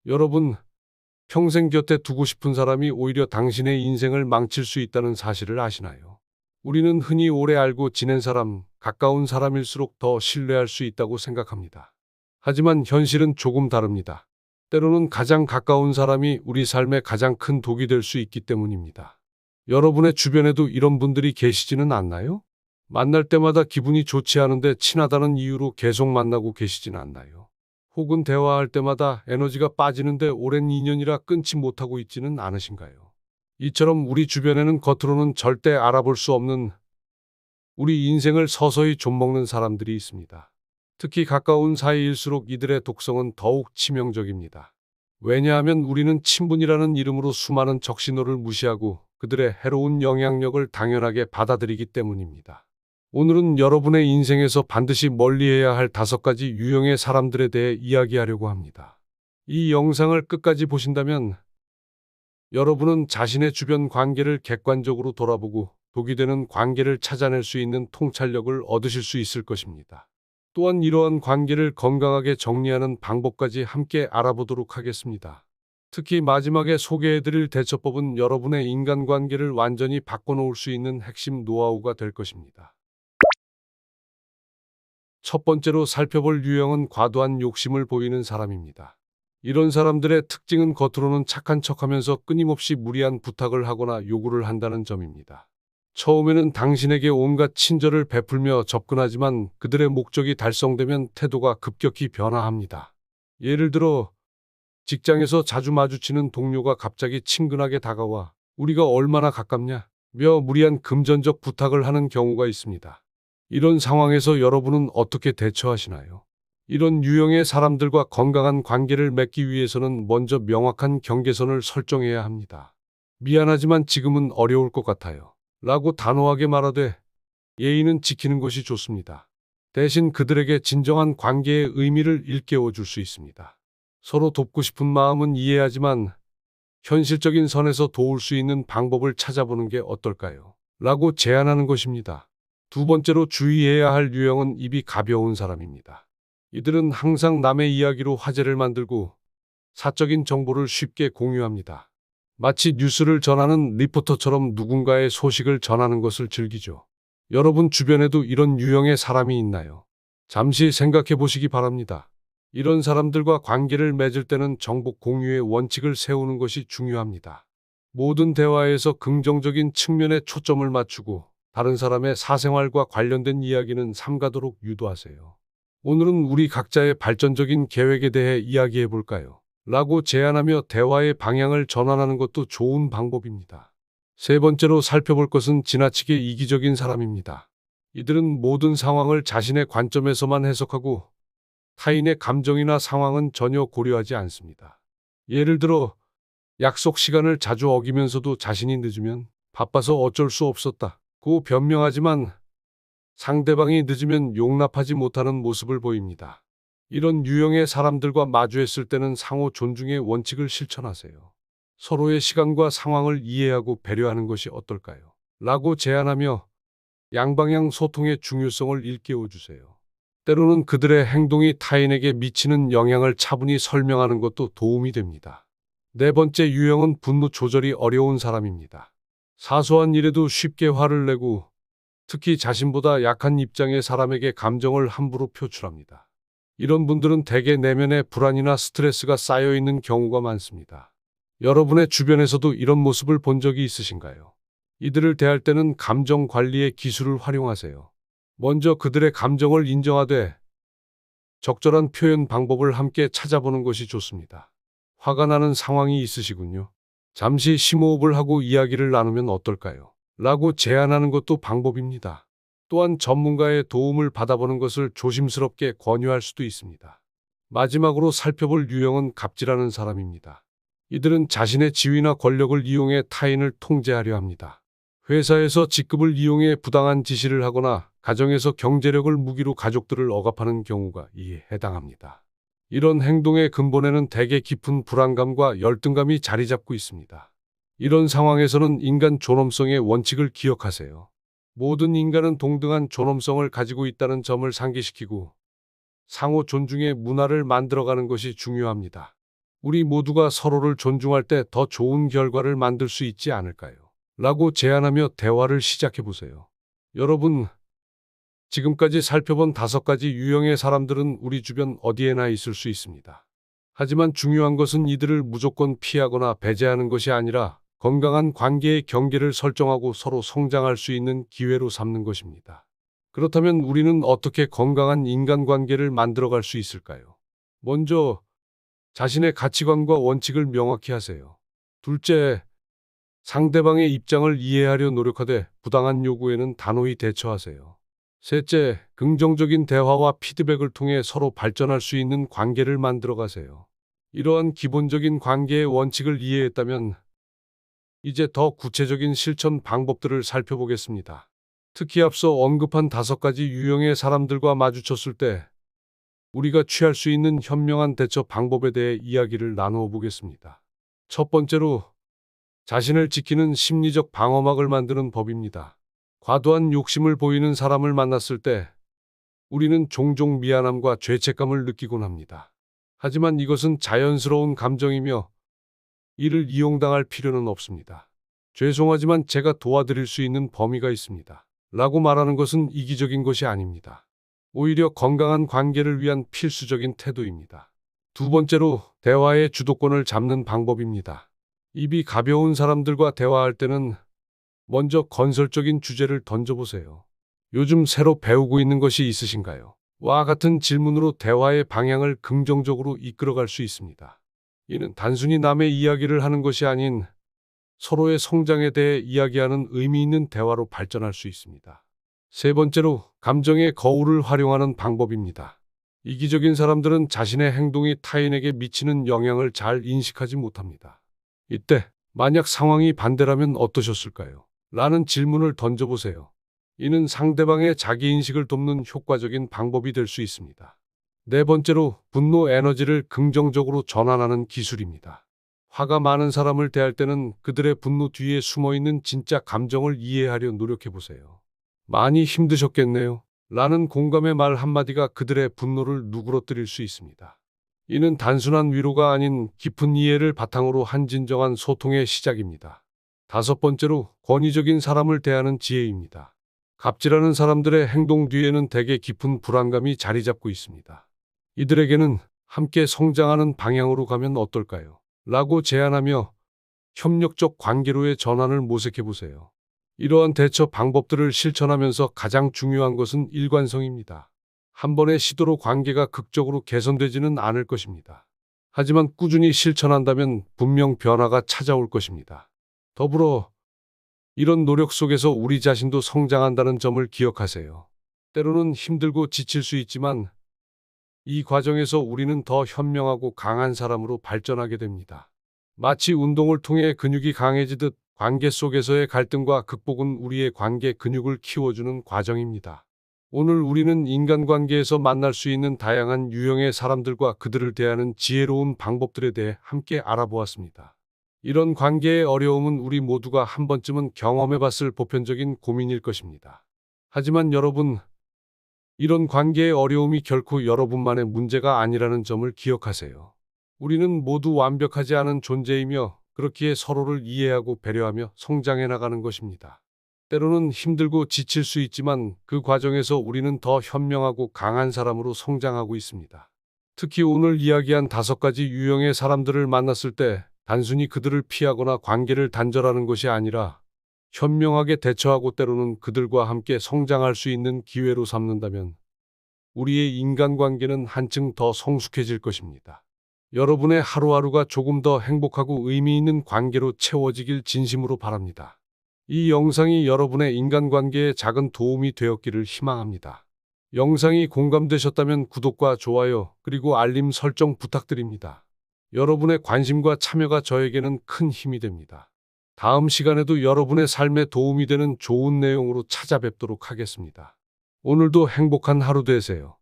여러분, 평생 곁에 두고 싶은 사람이 오히려 당신의 인생을 망칠 수 있다는 사실을 아시나요? 우리는 흔히 오래 알고 지낸 사람, 가까운 사람일수록 더 신뢰할 수 있다고 생각합니다. 하지만 현실은 조금 다릅니다. 때로는 가장 가까운 사람이 우리 삶에 가장 큰 독이 될 수 있기 때문입니다. 여러분의 주변에도 이런 분들이 계시지는 않나요? 만날 때마다 기분이 좋지 않은데 친하다는 이유로 계속 만나고 계시진 않나요? 혹은 대화할 때마다 에너지가 빠지는데 오랜 인연이라 끊지 못하고 있지는 않으신가요? 이처럼 우리 주변에는 겉으로는 절대 알아볼 수 없는 우리 인생을 서서히 좀먹는 사람들이 있습니다. 특히 가까운 사이일수록 이들의 독성은 더욱 치명적입니다. 왜냐하면 우리는 친분이라는 이름으로 수많은 적신호를 무시하고 그들의 해로운 영향력을 당연하게 받아들이기 때문입니다. 오늘은 여러분의 인생에서 반드시 멀리해야 할 5가지 유형의 사람들에 대해 이야기하려고 합니다. 이 영상을 끝까지 보신다면 여러분은 자신의 주변 관계를 객관적으로 돌아보고 독이 되는 관계를 찾아낼 수 있는 통찰력을 얻으실 수 있을 것입니다. 또한 이러한 관계를 건강하게 정리하는 방법까지 함께 알아보도록 하겠습니다. 특히 마지막에 소개해드릴 대처법은 여러분의 인간관계를 완전히 바꿔놓을 수 있는 핵심 노하우가 될 것입니다. 첫 번째로 살펴볼 유형은 과도한 욕심을 보이는 사람입니다. 이런 사람들의 특징은 겉으로는 착한 척하면서 끊임없이 무리한 부탁을 하거나 요구를 한다는 점입니다. 처음에는 당신에게 온갖 친절을 베풀며 접근하지만 그들의 목적이 달성되면 태도가 급격히 변화합니다. 예를 들어 직장에서 자주 마주치는 동료가 갑자기 친근하게 다가와 "우리가 얼마나 가깝냐?" 며 무리한 금전적 부탁을 하는 경우가 있습니다. 이런 상황에서 여러분은 어떻게 대처하시나요? 이런 유형의 사람들과 건강한 관계를 맺기 위해서는 먼저 명확한 경계선을 설정해야 합니다. "미안하지만 지금은 어려울 것 같아요. 라고 단호하게 말하되 예의는 지키는 것이 좋습니다. 대신 그들에게 진정한 관계의 의미를 일깨워 줄 수 있습니다. 서로 돕고 싶은 마음은 이해하지만 현실적인 선에서 도울 수 있는 방법을 찾아보는 게 어떨까요? 라고 제안하는 것입니다. 두 번째로 주의해야 할 유형은 입이 가벼운 사람입니다. 이들은 항상 남의 이야기로 화제를 만들고 사적인 정보를 쉽게 공유합니다. 마치 뉴스를 전하는 리포터처럼 누군가의 소식을 전하는 것을 즐기죠. 여러분 주변에도 이런 유형의 사람이 있나요? 잠시 생각해 보시기 바랍니다. 이런 사람들과 관계를 맺을 때는 정보 공유의 원칙을 세우는 것이 중요합니다. 모든 대화에서 긍정적인 측면에 초점을 맞추고 다른 사람의 사생활과 관련된 이야기는 삼가도록 유도하세요. 오늘은 우리 각자의 발전적인 계획에 대해 이야기해 볼까요? 라고 제안하며 대화의 방향을 전환하는 것도 좋은 방법입니다. 세 번째로 살펴볼 것은 지나치게 이기적인 사람입니다. 이들은 모든 상황을 자신의 관점에서만 해석하고 타인의 감정이나 상황은 전혀 고려하지 않습니다. 예를 들어 약속 시간을 자주 어기면서도 자신이 늦으면 "바빠서 어쩔 수 없었다고 변명하지만 상대방이 늦으면 용납하지 못하는 모습을 보입니다. 이런 유형의 사람들과 마주했을 때는 상호 존중의 원칙을 실천하세요. 서로의 시간과 상황을 이해하고 배려하는 것이 어떨까요? 라고 제안하며 양방향 소통의 중요성을 일깨워 주세요. 때로는 그들의 행동이 타인에게 미치는 영향을 차분히 설명하는 것도 도움이 됩니다. 네 번째 유형은 분노 조절이 어려운 사람입니다. 사소한 일에도 쉽게 화를 내고 특히 자신보다 약한 입장의 사람에게 감정을 함부로 표출합니다. 이런 분들은 대개 내면에 불안이나 스트레스가 쌓여 있는 경우가 많습니다. 여러분의 주변에서도 이런 모습을 본 적이 있으신가요? 이들을 대할 때는 감정 관리의 기술을 활용하세요. 먼저 그들의 감정을 인정하되 적절한 표현 방법을 함께 찾아보는 것이 좋습니다. "화가 나는 상황이 있으시군요. 잠시 심호흡을 하고 이야기를 나누면 어떨까요? 라고 제안하는 것도 방법입니다. 또한 전문가의 도움을 받아보는 것을 조심스럽게 권유할 수도 있습니다. 마지막으로 살펴볼 유형은 갑질하는 사람입니다. 이들은 자신의 지위나 권력을 이용해 타인을 통제하려 합니다. 회사에서 직급을 이용해 부당한 지시를 하거나 가정에서 경제력을 무기로 가족들을 억압하는 경우가 이에 해당합니다. 이런 행동의 근본에는 대개 깊은 불안감과 열등감이 자리 잡고 있습니다. 이런 상황에서는 인간 존엄성의 원칙을 기억하세요. 모든 인간은 동등한 존엄성을 가지고 있다는 점을 상기시키고 상호 존중의 문화를 만들어가는 것이 중요합니다. 우리 모두가 서로를 존중할 때 더 좋은 결과를 만들 수 있지 않을까요? 라고 제안하며 대화를 시작해 보세요. 여러분, 지금까지 살펴본 5가지 유형의 사람들은 우리 주변 어디에나 있을 수 있습니다. 하지만 중요한 것은 이들을 무조건 피하거나 배제하는 것이 아니라 건강한 관계의 경계를 설정하고 서로 성장할 수 있는 기회로 삼는 것입니다. 그렇다면 우리는 어떻게 건강한 인간관계를 만들어갈 수 있을까요? 먼저, 자신의 가치관과 원칙을 명확히 하세요. 둘째, 상대방의 입장을 이해하려 노력하되 부당한 요구에는 단호히 대처하세요. 셋째, 긍정적인 대화와 피드백을 통해 서로 발전할 수 있는 관계를 만들어 가세요. 이러한 기본적인 관계의 원칙을 이해했다면 이제 더 구체적인 실천 방법들을 살펴보겠습니다. 특히 앞서 언급한 5가지 유형의 사람들과 마주쳤을 때 우리가 취할 수 있는 현명한 대처 방법에 대해 이야기를 나누어 보겠습니다. 첫 번째로, 자신을 지키는 심리적 방어막을 만드는 법입니다. 과도한 욕심을 보이는 사람을 만났을 때 우리는 종종 미안함과 죄책감을 느끼곤 합니다. 하지만 이것은 자연스러운 감정이며 이를 이용당할 필요는 없습니다. 죄송하지만 제가 도와드릴 수 있는 범위가 있습니다. 라고 말하는 것은 이기적인 것이 아닙니다. 오히려 건강한 관계를 위한 필수적인 태도입니다. 두 번째로, 대화의 주도권을 잡는 방법입니다. 입이 가벼운 사람들과 대화할 때는 먼저 건설적인 주제를 던져보세요. 요즘 새로 배우고 있는 것이 있으신가요? 와 같은 질문으로 대화의 방향을 긍정적으로 이끌어갈 수 있습니다. 이는 단순히 남의 이야기를 하는 것이 아닌 서로의 성장에 대해 이야기하는 의미 있는 대화로 발전할 수 있습니다. 세 번째로, 감정의 거울을 활용하는 방법입니다. 이기적인 사람들은 자신의 행동이 타인에게 미치는 영향을 잘 인식하지 못합니다. 이때 만약 상황이 반대라면 어떠셨을까요? 라는 질문을 던져보세요. 이는 상대방의 자기인식을 돕는 효과적인 방법이 될 수 있습니다. 네 번째로, 분노 에너지를 긍정적으로 전환하는 기술입니다. 화가 많은 사람을 대할 때는 그들의 분노 뒤에 숨어있는 진짜 감정을 이해하려 노력해보세요. 많이 힘드셨겠네요. 라는 공감의 말 한마디가 그들의 분노를 누그러뜨릴 수 있습니다. 이는 단순한 위로가 아닌 깊은 이해를 바탕으로 한 진정한 소통의 시작입니다. 다섯 번째로, 권위적인 사람을 대하는 지혜입니다. 갑질하는 사람들의 행동 뒤에는 대개 깊은 불안감이 자리 잡고 있습니다. 이들에게는 함께 성장하는 방향으로 가면 어떨까요? 라고 제안하며 협력적 관계로의 전환을 모색해 보세요. 이러한 대처 방법들을 실천하면서 가장 중요한 것은 일관성입니다. 한 번의 시도로 관계가 극적으로 개선되지는 않을 것입니다. 하지만 꾸준히 실천한다면 분명 변화가 찾아올 것입니다. 더불어 이런 노력 속에서 우리 자신도 성장한다는 점을 기억하세요. 때로는 힘들고 지칠 수 있지만 이 과정에서 우리는 더 현명하고 강한 사람으로 발전하게 됩니다. 마치 운동을 통해 근육이 강해지듯 관계 속에서의 갈등과 극복은 우리의 관계 근육을 키워주는 과정입니다. 오늘 우리는 인간관계에서 만날 수 있는 다양한 유형의 사람들과 그들을 대하는 지혜로운 방법들에 대해 함께 알아보았습니다. 이런 관계의 어려움은 우리 모두가 한 번쯤은 경험해봤을 보편적인 고민일 것입니다. 하지만 여러분, 이런 관계의 어려움이 결코 여러분만의 문제가 아니라는 점을 기억하세요. 우리는 모두 완벽하지 않은 존재이며 그렇기에 서로를 이해하고 배려하며 성장해 나가는 것입니다. 때로는 힘들고 지칠 수 있지만 그 과정에서 우리는 더 현명하고 강한 사람으로 성장하고 있습니다. 특히 오늘 이야기한 5가지 유형의 사람들을 만났을 때 단순히 그들을 피하거나 관계를 단절하는 것이 아니라 현명하게 대처하고 때로는 그들과 함께 성장할 수 있는 기회로 삼는다면 우리의 인간관계는 한층 더 성숙해질 것입니다. 여러분의 하루하루가 조금 더 행복하고 의미 있는 관계로 채워지길 진심으로 바랍니다. 이 영상이 여러분의 인간관계에 작은 도움이 되었기를 희망합니다. 영상이 공감되셨다면 구독과 좋아요 그리고 알림 설정 부탁드립니다. 여러분의 관심과 참여가 저에게는 큰 힘이 됩니다. 다음 시간에도 여러분의 삶에 도움이 되는 좋은 내용으로 찾아뵙도록 하겠습니다. 오늘도 행복한 하루 되세요.